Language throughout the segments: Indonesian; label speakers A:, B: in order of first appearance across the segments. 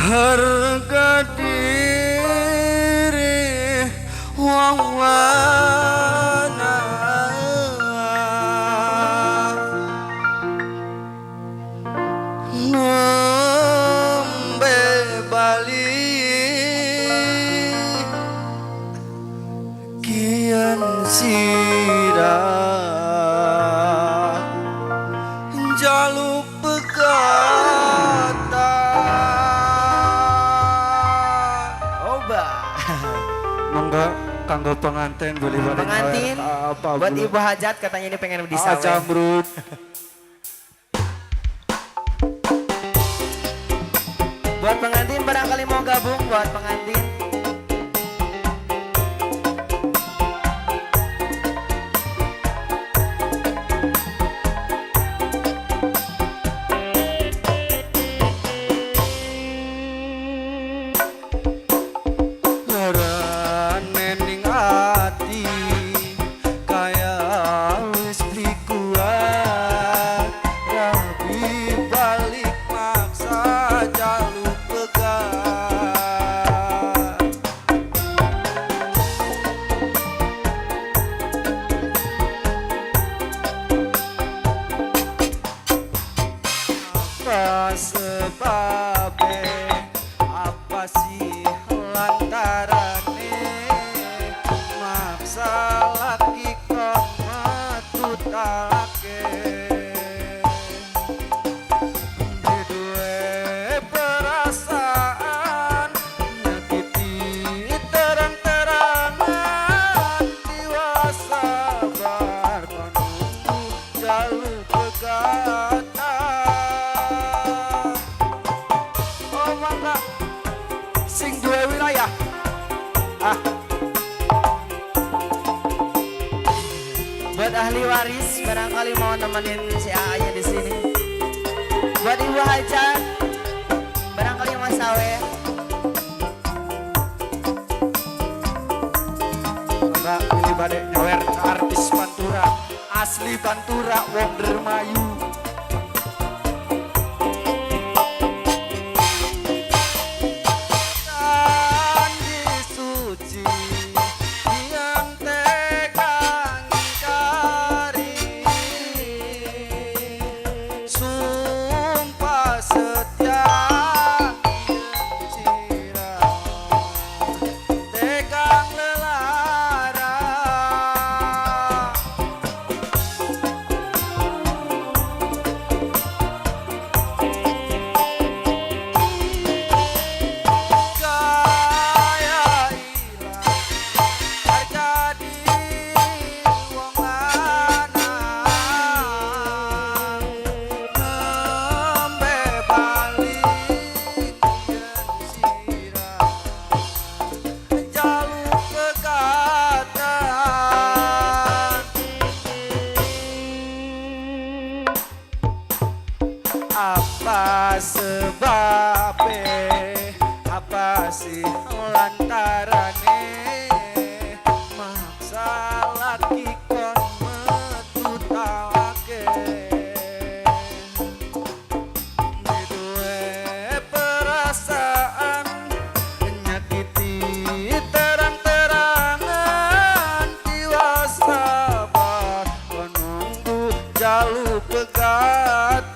A: harga diri wong nembe bali kian sirah jaluk pegata
B: Oba.
A: monggo kanggo pengantin boleh
B: Pengantin
A: apa
B: buat ibu hajat katanya ini pengen disawe.
A: jamrut
B: Buat pengantin barangkali mau gabung buat pengantin.
A: larane ning ati kaya wis beli kuat rabi balik maksa jaluk pegat apa sebabe apa sih lantarane maksa laki kok matutake duwe perasaan nyakiti terang-terangan diwasa bar menunggu jalur pegatan oh mangga sing duwe wilayah
B: Buat ahli waris barangkali mau nemenin si A-nya di sini. Buat ibu hajat barangkali mau sawe.
A: enggak ini badek nyawer artis Pantura asli Pantura wong Dermayu Candi suci yang tegang cari sumpah setia tegang lelara kaya ilang harga diri wong lanang nembe balik yen sirah jaluk pegatan apa sebabnya apa sih lantarane maksa laki kon metutake duwe perasaan nyakiti terang-terangan jiwa sabar menunggu jalur pegatan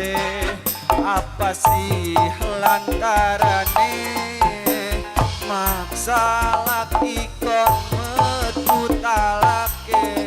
A: bae apa sih lantarane maksa laki kok metu talake